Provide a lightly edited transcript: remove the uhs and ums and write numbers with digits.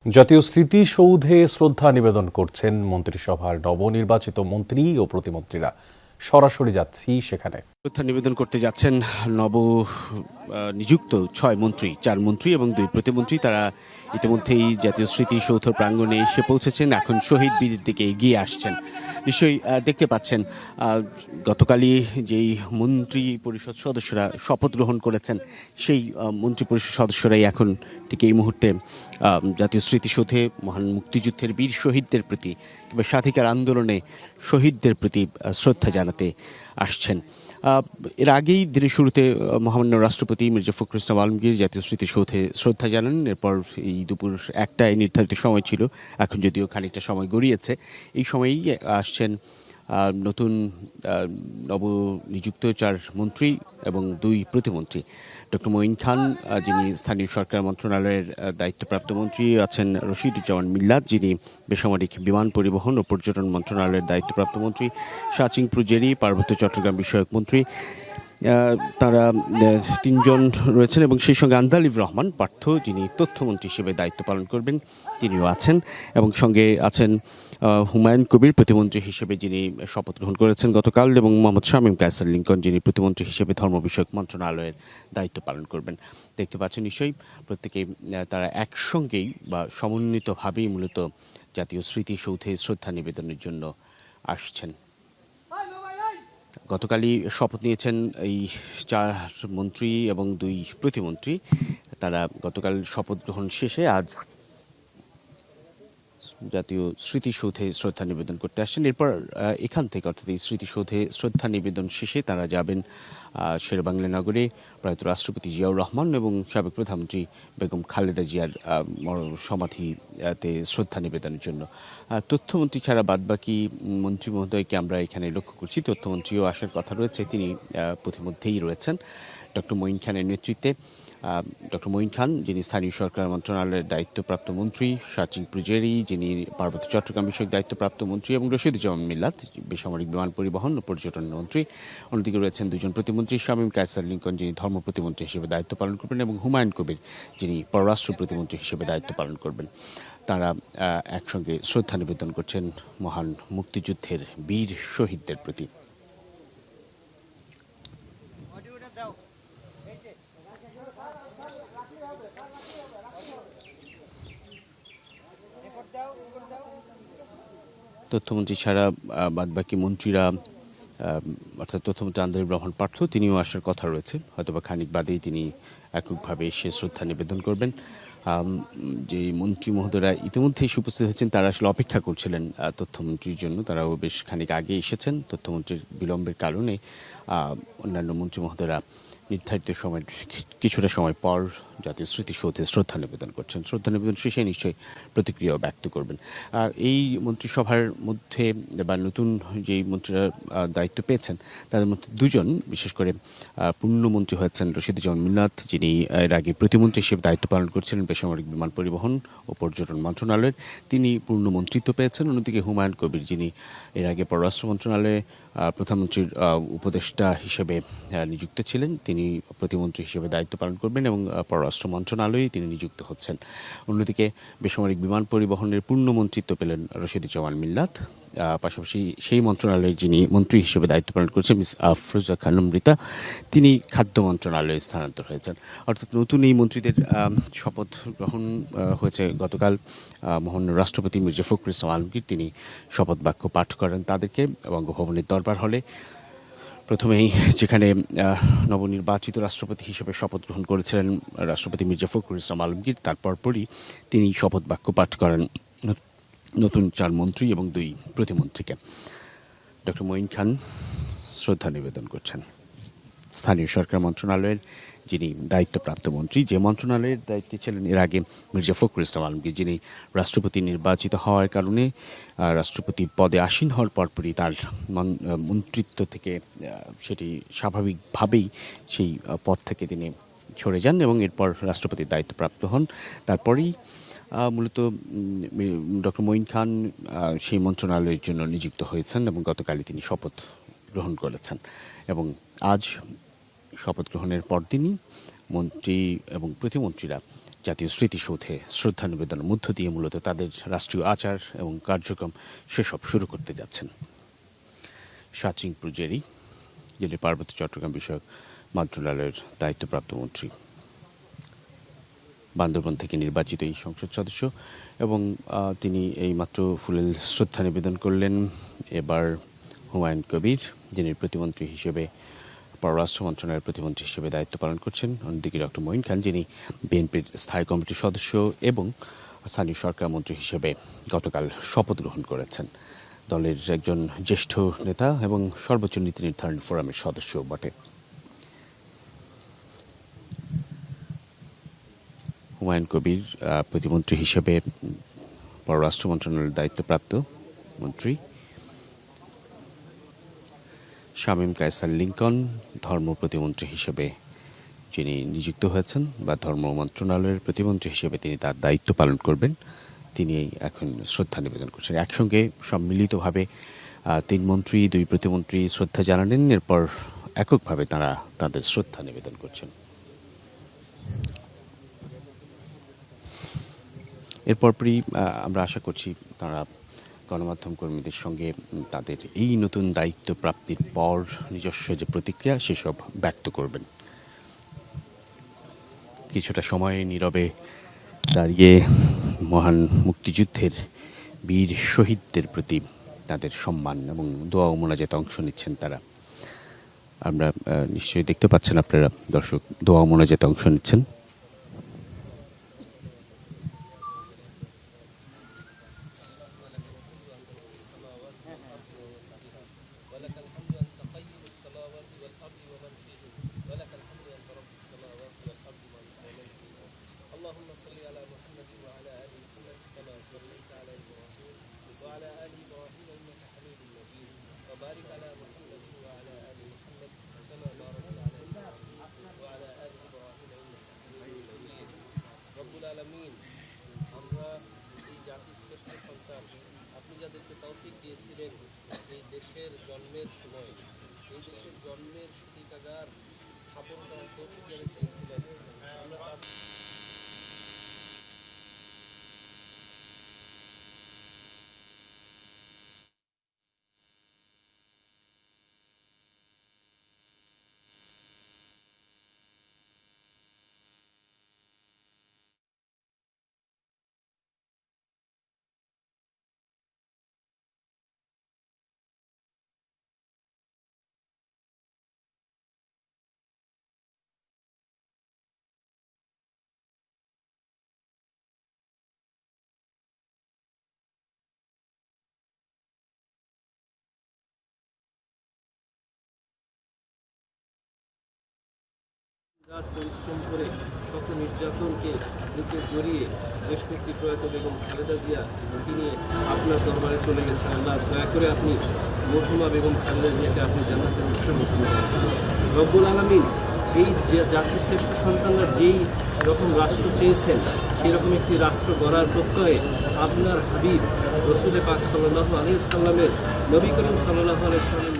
জাতীয় স্মৃতিসৌধে শ্রদ্ধা নিবেদন করছেন মন্ত্রিসভার নবনির্বাচিত মন্ত্রী ও প্রতিমন্ত্রীরা। সরাসরি যাচ্ছি সেখানে। শ্রদ্ধা নিবেদন করতে যাচ্ছেন নব নিযুক্ত ৬ মন্ত্রী, ৪ মন্ত্রী এবং ২ প্রতিমন্ত্রী। তারা ইতিমধ্যেই জাতীয় স্মৃতিসৌধ প্রাঙ্গণে এসে পৌঁছেছেন, এখন শহীদ বেদির দিকে এগিয়ে আসছেন। নিশ্চয়ই দেখতে পাচ্ছেন গতকালই যেই মন্ত্রী পরিষদ সদস্যরা শপথ গ্রহণ করেছেন, সেই মন্ত্রী পরিষদ সদস্যরাই এখন ঠিক এই মুহূর্তে জাতীয় স্মৃতিসৌধে মহান মুক্তিযুদ্ধের বীর শহীদদের প্রতি কিংবা স্বাধিকার আন্দোলনে শহীদদের প্রতি শ্রদ্ধা জানাতে আসছেন। এর আগেই দিনের শুরুতে মহামান্য রাষ্ট্রপতি মির্জা ফখরুল ইসলাম আলমগীর জাতীয় স্মৃতিসৌধে শ্রদ্ধা জানান। এরপর এই দুপুর ১টায় নির্ধারিত সময় ছিল, এখন যদিও খানিকটা সময় গড়িয়েছে। এই সময়েই আসছেন নতুন নবনিযুক্ত ৪ মন্ত্রী এবং ২ প্রতিমন্ত্রী। ডক্টর মঈন খান, যিনি স্থানীয় সরকার মন্ত্রণালয়ের দায়িত্বপ্রাপ্ত মন্ত্রী, আছেন রশিদুজ্জামান মিল্লাত, যিনি বেসামরিক বিমান পরিবহন ও পর্যটন মন্ত্রণালয়ের দায়িত্বপ্রাপ্ত মন্ত্রী, শাচিং প্রুজেরি, পার্বত্য চট্টগ্রাম বিষয়ক মন্ত্রী। তারা ৩ জন রয়েছেন এবং সেই সঙ্গে আন্দালিব রহমান পার্থ, যিনি তথ্যমন্ত্রী হিসেবে দায়িত্ব পালন করবেন, তিনিও আছেন। এবং সঙ্গে আছেন হুমায়ুন কবির, প্রতিমন্ত্রী হিসেবে যিনি শপথ গ্রহণ করেছেন গতকাল, এবং মোহাম্মদ শামীম কায়সার লিঙ্কন, যিনি প্রতিমন্ত্রী হিসেবে ধর্ম বিষয়ক মন্ত্রণালয়ের দায়িত্ব পালন করবেন। দেখতে পাচ্ছেন নিশ্চয়ই প্রত্যেকেই তারা একসঙ্গেই বা সমন্বিতভাবেই মূলত জাতীয় স্মৃতিসৌধে শ্রদ্ধা নিবেদনের জন্য আসছেন। গতকালই শপথ নিয়েছেন এই ৪ মন্ত্রী এবং ২ প্রতিমন্ত্রী। তারা গতকাল শপথ গ্রহণ শেষে আজ জাতীয় স্মৃতিসৌধে শ্রদ্ধা নিবেদন করতে আসছেন। এরপর এখান থেকে, অর্থাৎ এই স্মৃতিসৌধে শ্রদ্ধা নিবেদন শেষে তারা যাবেন শেরেবাংলা নগরে প্রয়াত রাষ্ট্রপতি জিয়াউর রহমান এবং সাবেক প্রধানমন্ত্রী বেগম খালেদা জিয়ার সমাধিতে শ্রদ্ধা নিবেদনের জন্য। তথ্যমন্ত্রী ছাড়া বাদবাকি মন্ত্রী মহোদয়কে আমরা এখানে লক্ষ্য করছি। তথ্যমন্ত্রীও আসার কথা রয়েছে, তিনি পথিমধ্যেই রয়েছেন। ডক্টর মঈন খানের নেতৃত্বে ডক্টর মঈন খান, যিনি স্থানীয় সরকার মন্ত্রণালয়ের দায়িত্বপ্রাপ্ত মন্ত্রী, শাচিং প্রুজেরি, যিনি পার্বত্য চট্টগ্রাম বিষয়ক দায়িত্বপ্রাপ্ত মন্ত্রী, এবং রশিদুজ্জামান মিল্লাত, বেসামরিক বিমান পরিবহন ও পর্যটন মন্ত্রী। অন্যদিকে রয়েছেন ২ জন প্রতিমন্ত্রী, শামীম কায়সার লিঙ্কন, যিনি ধর্ম প্রতিমন্ত্রী হিসেবে দায়িত্ব পালন করবেন, এবং হুমায়ুন কবির, যিনি পররাষ্ট্র প্রতিমন্ত্রী হিসেবে দায়িত্ব পালন করবেন। তারা একসঙ্গে শ্রদ্ধা নিবেদন করছেন মহান মুক্তিযুদ্ধের বীর শহীদদের প্রতি। তথ্যমন্ত্রী ছাড়া বাদবাকি মন্ত্রীরা, অর্থাৎ তথ্যমন্ত্রী আন্দালিব রহমান পার্থ, তিনিও আসার কথা রয়েছে। হয়তোবা খানিক বাদেই তিনি এককভাবে এসে শ্রদ্ধা নিবেদন করবেন। যে মন্ত্রী মহোদয়রা ইতিমধ্যেই উপস্থিত হচ্ছেন, তারা আসলে অপেক্ষা করছিলেন তথ্যমন্ত্রীর জন্য। তারাও বেশ খানিক আগে এসেছেন। তথ্যমন্ত্রীর বিলম্বের কারণে অন্যান্য মন্ত্রী মহোদয়রা নির্ধারিত সময়ের কিছুটা সময় পর জাতীয় স্মৃতিসৌধে শ্রদ্ধা নিবেদন করছেন। শ্রদ্ধা নিবেদন শেষে নিশ্চয়ই প্রতিক্রিয়াও ব্যক্ত করবেন। এই মন্ত্রিসভার মধ্যে বা নতুন যেই মন্ত্রীরা দায়িত্ব পেয়েছেন, তাদের মধ্যে ২ জন, বিশেষ করে পূর্ণমন্ত্রী হয়েছেন রশিদুজ্জামান মিল্লাত, যিনি এর আগে প্রতিমন্ত্রী হিসেবে দায়িত্ব পালন করছিলেন বেসামরিক বিমান পরিবহন ও পর্যটন মন্ত্রণালয়ের, তিনি পূর্ণমন্ত্রিত্ব পেয়েছেন। অন্যদিকে হুমায়ুন কবির, যিনি এর আগে পররাষ্ট্র মন্ত্রণালয়ে প্রধানমন্ত্রীর উপদেষ্টা হিসেবে নিযুক্ত ছিলেন, তিনি প্রতিমন্ত্রী হিসেবে দায়িত্ব পালন করবেন এবং পররাষ্ট্র মন্ত্রণালয়ে তিনি নিযুক্ত হচ্ছেন। অন্যদিকে বেসামরিক বিমান পরিবহনের পূর্ণমন্ত্রিত্ব পেলেন রশিদুজ্জামান মিল্লাত। পাশাপাশি সেই মন্ত্রণালয়ের যিনি মন্ত্রী হিসেবে দায়িত্ব পালন করছেন মিস আফরোজা খানম রিতা, তিনি খাদ্য মন্ত্রণালয়ে স্থানান্তর হয়েছেন। অর্থাৎ নতুন এই মন্ত্রীদের শপথ গ্রহণ হয়েছে গতকাল। মহান রাষ্ট্রপতি মির্জা ফখরুল ইসলাম আলমগীর, তিনি শপথ বাক্য পাঠ করেন তাদেরকে বঙ্গভবনের দরবার হলে। প্রথমেই যেখানে নবনির্বাচিত রাষ্ট্রপতি হিসেবে শপথ গ্রহণ করেছিলেন রাষ্ট্রপতি মির্জা ফখরুল ইসলাম আলমগীর, তারপর পরই তিনি শপথ বাক্য পাঠ করেন নতুন ৪ মন্ত্রী এবং ২ প্রতিমন্ত্রীকে। ডক্টর মঈন খান শ্রদ্ধা নিবেদন করছেন। স্থানীয় সরকার মন্ত্রণালয়ের যিনি দায়িত্বপ্রাপ্ত মন্ত্রী, যে মন্ত্রণালয়ের দায়িত্বে ছিলেন এর আগে মির্জা ফখরুল ইসলাম আলমগীর, যিনি রাষ্ট্রপতি নির্বাচিত হওয়ার কারণে রাষ্ট্রপতি পদে আসীন হওয়ার পরপরই তার মন্ত্রিত্ব থেকে সেটি স্বাভাবিকভাবেই সেই পদ থেকে তিনি সরে যান এবং এরপর রাষ্ট্রপতির দায়িত্বপ্রাপ্ত হন। তারপরেই মূলত ডক্টর মঈন খান সেই মন্ত্রণালয়ের জন্য নিযুক্ত হয়েছেন এবং গতকালই তিনি শপথ গ্রহণ করেছেন। এবং আজ শপথ গ্রহণের পরদিনই মন্ত্রী এবং প্রতিমন্ত্রীরা জাতীয় স্মৃতিসৌধে শ্রদ্ধা নিবেদনের মধ্য দিয়ে মূলত তাদের রাষ্ট্রীয় আচার এবং কার্যক্রম সেসব শুরু করতে যাচ্ছেন। শাচিংপুর জেরি, যিনি পার্বত্য চট্টগ্রাম বিষয়ক মন্ত্রণালয়ের দায়িত্বপ্রাপ্ত মন্ত্রী, বান্দরবান থেকে নির্বাচিত এই সংসদ সদস্য, এবং তিনি এইমাত্র ফুলেল শ্রদ্ধা নিবেদন করলেন। এবার হুমায়ুন কবির, যিনি প্রতিমন্ত্রী হিসেবে পররাষ্ট্র মন্ত্রণালয়ের প্রতিমন্ত্রী হিসেবে দায়িত্ব পালন করছেন। অন্যদিকে ডক্টর মঈন খান, যিনি বিএনপির স্থায়ী কমিটির সদস্য এবং স্থানীয় সরকার মন্ত্রী হিসেবে গতকাল শপথ গ্রহণ করেছেন। দলের একজন জ্যেষ্ঠ নেতা এবং সর্বোচ্চ নীতি নির্ধারণ ফোরামের সদস্য বটে। হুমায়ুন কবির প্রতিমন্ত্রী হিসেবে পররাষ্ট্র মন্ত্রণালয়ের দায়িত্বপ্রাপ্ত মন্ত্রী। শামীম কায়সার লিঙ্কন ধর্ম প্রতিমন্ত্রী হিসেবে যিনি নিযুক্ত হয়েছেন, বা ধর্ম মন্ত্রণালয়ের প্রতিমন্ত্রী হিসেবে তিনি তার দায়িত্ব পালন করবেন, তিনি এখন শ্রদ্ধা নিবেদন করছেন। একসঙ্গে সম্মিলিতভাবে 3 মন্ত্রী 2 প্রতিমন্ত্রী শ্রদ্ধা জানালেন। এরপর এককভাবে তারা তাদের শ্রদ্ধা নিবেদন করছেন। এরপরই আমরা আশা করছি তারা গণমাধ্যম কর্মীদের সঙ্গে তাদের এই নতুন দায়িত্ব প্রাপ্তির পর নিজস্ব যে প্রতিক্রিয়া সেসব ব্যক্ত করবেন। কিছুটা সময় নীরবে দাঁড়িয়ে মহান মুক্তিযুদ্ধের বীর শহীদদের প্রতি তাদের সম্মান এবং দোয়া ও মোনাজাতে অংশ নিচ্ছেন তারা। আমরা নিশ্চয়ই দেখতে পাচ্ছেন আপনারা দর্শক, দোয়া ও মোনাজাতে অংশ নিচ্ছেন। আমরা এই জাতির শ্রেষ্ঠ সন্তান, আপনি যাদেরকে তৌফিক দিয়েছিলেন এই দেশের জন্মের সময়, এই দেশের জন্মের সূতিকাগার স্থাপন করার তৌফিক যাদের দিয়েছিলেন, আমরা রাত পরিশ্রম করে শত নির্যাতনকে বুকে জড়িয়ে দেশনেত্রী প্রয়াত বেগম খালেদা জিয়া তিনি আপনার দরবারে চলে গেছেন। আল্লাহ দয়া করে আপনি মরহুমা বেগম খালেদা জিয়াকে আপনি জান্নাতের উৎসর্গ করুন। রব্বুল আলামিন এই জাতির শ্রেষ্ঠ সন্তানরা যেই রকম রাষ্ট্র চেয়েছেন সেই রকম একটি রাষ্ট্র গড়ার প্রত্যয়ে আপনার হাবিব রসুল পাক সাল্লাল্লাহু আলাইহি ওয়াসাল্লামের, নবী করিম সাল্লাল্লাহু আলাইহি ওয়াসাল্লামের